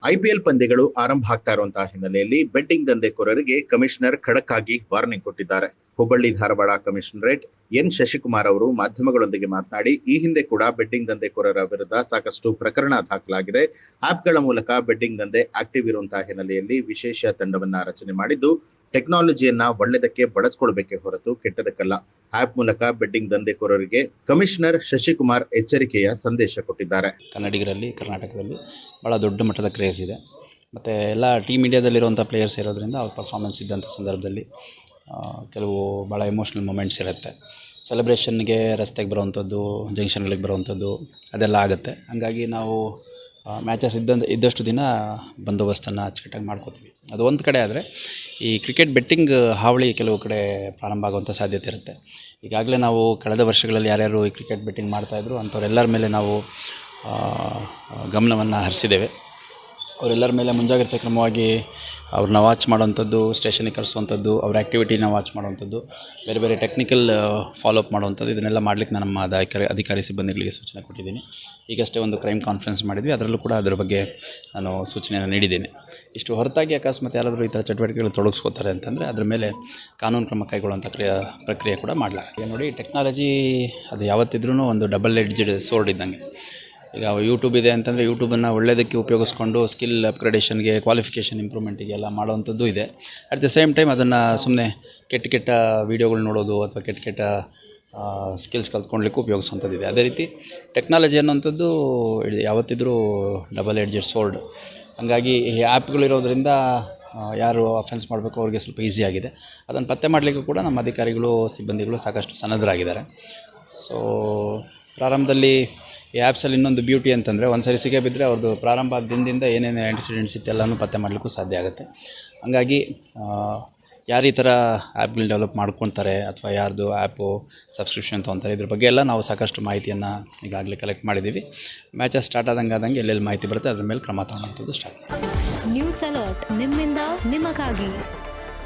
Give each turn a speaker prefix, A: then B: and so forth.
A: IPL ಪಂದ್ಯಗಳು ಆರಂಭ ಆಗ್ತಾ ಇರುವಂತಹ ಹಿನ್ನೆಲೆಯಲ್ಲಿ ಬೆಟ್ಟಿಂಗ್ ದಂಧೆಕೋರರಿಗೆ ಕಮಿಷನರ್ ಖಡಕ್ ಆಗಿ ವಾರ್ನಿಂಗ್ ಕೊಟ್ಟಿದ್ದಾರೆ. ಹುಬ್ಬಳ್ಳಿ ಧಾರವಾಡ ಕಮಿಷನರೇಟ್ ಎನ್ ಶಶಿಕುಮಾರ್ ಅವರು ಮಾಧ್ಯಮಗಳೊಂದಿಗೆ ಮಾತನಾಡಿ, ಈ ಹಿಂದೆ ಕೂಡ ಬೆಟ್ಟಿಂಗ್ ದಂಧೆಕೋರರ ವಿರುದ್ಧ ಸಾಕಷ್ಟು ಪ್ರಕರಣ ದಾಖಲಾಗಿದೆ. ಆಪ್ಗಳ ಮೂಲಕ ಬೆಟ್ಟಿಂಗ್ ದಂಧೆ ಆಕ್ಟಿವ್ ಇರುವಂತಹ ಹಿನ್ನೆಲೆಯಲ್ಲಿ ವಿಶೇಷ ತಂಡವನ್ನ ರಚನೆ ಮಾಡಿದ್ದು, ಟೆಕ್ನಾಲಜಿಯನ್ನ ಒಳ್ಳೆದಕ್ಕೆ ಬಳಸಿಕೊಳ್ಬೇಕೆ ಹೊರತು ಕೆಟ್ಟದಕ್ಕಲ್ಲ. ಆಪ್ ಮೂಲಕ ಬೆಟ್ಟಿಂಗ್ ದಂಧೆಕೋರರಿಗೆ ಕಮಿಷನರ್ ಶಶಿಕುಮಾರ್ ಎಚ್ಚರಿಕೆಯ ಸಂದೇಶ ಕೊಟ್ಟಿದ್ದಾರೆ.
B: ಕನ್ನಡಿಗರಲ್ಲಿ ಕರ್ನಾಟಕದಲ್ಲಿ ಭಾಳ ದೊಡ್ಡ ಮಟ್ಟದ ಕ್ರೇಜ್ ಇದೆ. ಮತ್ತು ಎಲ್ಲ ಟೀಮ್ ಇಂಡಿಯಾದಲ್ಲಿರುವಂಥ ಪ್ಲೇಯರ್ಸ್ ಇರೋದ್ರಿಂದ ಅವ್ರ ಪರ್ಫಾರ್ಮೆನ್ಸ್ ಇದ್ದಂಥ ಸಂದರ್ಭದಲ್ಲಿ ಕೆಲವು ಭಾಳ ಎಮೋಷ್ನಲ್ ಮೂಮೆಂಟ್ಸ್ ಇರುತ್ತೆ. ಸೆಲೆಬ್ರೇಷನ್ಗೆ ರಸ್ತೆಗೆ ಬರುವಂಥದ್ದು, ಜಂಕ್ಷನ್ಗಳಿಗೆ ಬರುವಂಥದ್ದು ಅದೆಲ್ಲ ಆಗುತ್ತೆ. ಹಾಗಾಗಿ ನಾವು ಮ್ಯಾಚಸ್ ಇದ್ದಷ್ಟು ದಿನ ಬಂದೋಬಸ್ತನ್ನು ಅಚ್ಚುಕಟ್ಟಾಗಿ ಮಾಡ್ಕೋತೀವಿ. ಅದು ಒಂದು ಕಡೆ. ಆದರೆ ಈ ಕ್ರಿಕೆಟ್ ಬೆಟ್ಟಿಂಗ್ ಹಾವಳಿ ಕೆಲವು ಕಡೆ ಪ್ರಾರಂಭ ಆಗುವಂಥ ಸಾಧ್ಯತೆ ಇರುತ್ತೆ. ಈಗಾಗಲೇ ನಾವು ಕಳೆದ ವರ್ಷಗಳಲ್ಲಿ ಯಾರ್ಯಾರು ಈ ಕ್ರಿಕೆಟ್ ಬೆಟ್ಟಿಂಗ್ ಮಾಡ್ತಾಯಿದ್ರು ಅಂಥವ್ರೆಲ್ಲರ ಮೇಲೆ ನಾವು ಗಮನವನ್ನು ಹರಿಸಿದ್ದೇವೆ. ಅವರೆಲ್ಲರ ಮೇಲೆ ಮುಂಜಾಗ್ರತೆ ಕ್ರಮವಾಗಿ ಅವ್ರನ್ನ ವಾಚ್ ಮಾಡುವಂಥದ್ದು, ಸ್ಟೇಷನಿಗೆ ಕರೆಸುವಂಥದ್ದು, ಅವ್ರ ಆ್ಯಕ್ಟಿವಿಟಿನ ವಾಚ್ ಮಾಡುವಂಥದ್ದು, ಬೇರೆ ಬೇರೆ ಟೆಕ್ನಿಕಲ್ ಫಾಲೋಅಪ್ ಮಾಡುವಂಥದ್ದು, ಇದನ್ನೆಲ್ಲ ಮಾಡಲಿಕ್ಕೆ ನಾನು ನಮ್ಮ ಅಧಿಕಾರಿ ಸಿಬ್ಬಂದಿಗಳಿಗೆ ಸೂಚನೆ ಕೊಟ್ಟಿದ್ದೀನಿ. ಈಗಷ್ಟೇ ಒಂದು ಕ್ರೈಮ್ ಕಾನ್ಫರೆನ್ಸ್ ಮಾಡಿದ್ವಿ, ಅದರಲ್ಲೂ ಕೂಡ ಅದರ ಬಗ್ಗೆ ನಾನು ಸೂಚನೆಯನ್ನು ನೀಡಿದ್ದೇನೆ. ಇಷ್ಟು ಹೊರತಾಗಿ ಅಕಸ್ಮಾತ್ ಯಾರಾದರೂ ಈ ಥರ ಚಟುವಟಿಕೆಗಳು ತೊಡಗಿಸ್ಕೋತಾರೆ ಅಂತಂದರೆ ಅದ್ರ ಮೇಲೆ ಕಾನೂನು ಕ್ರಮ ಕೈಗೊಳ್ಳುವಂಥ ಪ್ರಕ್ರಿಯೆ ಕೂಡ ಮಾಡಲಾಗಿದೆ. ನೋಡಿ, ಟೆಕ್ನಾಲಜಿ ಅದು ಯಾವತ್ತಿದ್ರೂ ಒಂದು ಡಬಲ್ ಎಡ್ಜ್ಡ್ ಸೋರ್ಡ್ ಇದ್ದಂಗೆ. ಈಗ ಯೂಟ್ಯೂಬ್ ಇದೆ ಅಂತಂದರೆ ಯೂಟ್ಯೂಬನ್ನು ಒಳ್ಳೆಯದಕ್ಕೆ ಉಪಯೋಗಿಸ್ಕೊಂಡು ಸ್ಕಿಲ್ ಅಪ್ಗ್ರೇಡೇಷನ್ಗೆ, ಕ್ವಾಲಿಫಿಕೇಷನ್ ಇಂಪ್ರೂವ್ಮೆಂಟಿಗೆ ಎಲ್ಲ ಮಾಡುವಂಥದ್ದು ಇದೆ. ಅಟ್ ದ ಸೇಮ್ ಟೈಮ್ ಅದನ್ನು ಸುಮ್ಮನೆ ಕೆಟ್ಟ ವೀಡಿಯೋಗಳು ನೋಡೋದು ಅಥವಾ ಕೆಟ್ಟ ಸ್ಕಿಲ್ಸ್ ಕಲ್ತ್ಕೊಳ್ಲಿಕ್ಕೆ ಉಪಯೋಗಿಸುವಂಥದ್ದಿದೆ. ಅದೇ ರೀತಿ ಟೆಕ್ನಾಲಜಿ ಅನ್ನೋಂಥದ್ದು ಯಾವತ್ತಿದ್ರೂ ಡಬಲ್ ಎಡ್ಜೆಡ್ ಸೋರ್ಡ್. ಹಾಗಾಗಿ ಈ ಆ್ಯಪ್ಗಳಿರೋದ್ರಿಂದ ಯಾರು ಅಫೆನ್ಸ್ ಮಾಡಬೇಕು ಅವ್ರಿಗೆ ಸ್ವಲ್ಪ ಈಸಿ ಆಗಿದೆ. ಅದನ್ನು ಪತ್ತೆ ಮಾಡಲಿಕ್ಕೂ ಕೂಡ ನಮ್ಮ ಅಧಿಕಾರಿಗಳು, ಸಿಬ್ಬಂದಿಗಳು ಸಾಕಷ್ಟು ಸನ್ನದ್ಧರಾಗಿದ್ದಾರೆ. ಸೊ ಪ್ರಾರಂಭದಲ್ಲಿ ಈ ಆ್ಯಪ್ಸಲ್ಲಿ ಇನ್ನೊಂದು ಬ್ಯೂಟಿ ಅಂತಂದರೆ ಒಂದು ಸರಿ ಸಿಗೇ ಬಿದ್ದರೆ ಅವ್ರದ್ದು ಪ್ರಾರಂಭ ದಿನದಿಂದ ಏನೇನು ಆ್ಯಂಟಿಸಿಡೆಂಟ್ಸ್ ಇತ್ತೆಲ್ಲನೂ ಪತ್ತೆ ಮಾಡಲಿಕ್ಕೂ ಸಾಧ್ಯ ಆಗುತ್ತೆ. ಹಾಗಾಗಿ ಯಾರು ಈ ಥರ ಆ್ಯಪ್ಗಳನ್ನ ಡೆವಲಪ್ ಮಾಡ್ಕೊತಾರೆ ಅಥವಾ ಯಾರ್ದು ಆ್ಯಪು ಸಬ್ಸ್ಕ್ರಿಪ್ಷನ್ ತೊಗೊತಾರೆ, ಇದ್ರ ಬಗ್ಗೆ ಎಲ್ಲ ನಾವು ಸಾಕಷ್ಟು ಮಾಹಿತಿಯನ್ನು ಈಗಾಗಲೇ ಕಲೆಕ್ಟ್ ಮಾಡಿದ್ದೀವಿ. ಮ್ಯಾಚಸ್ ಸ್ಟಾರ್ಟ್ ಆದಂಗೆ ಎಲ್ಲೆಲ್ಲಿ ಮಾಹಿತಿ ಬರುತ್ತೆ ಅದ್ರ ಮೇಲೆ ಕ್ರಮ ತಗೊಳ್ಳೋಂಥದ್ದು ಸ್ಟಾರ್ಟ್ ಮಾಡಿ.
C: ನ್ಯೂಸ್ ಅಲರ್ಟ್, ನಿಮ್ಮಿಂದ ನಿಮಗಾಗಿ.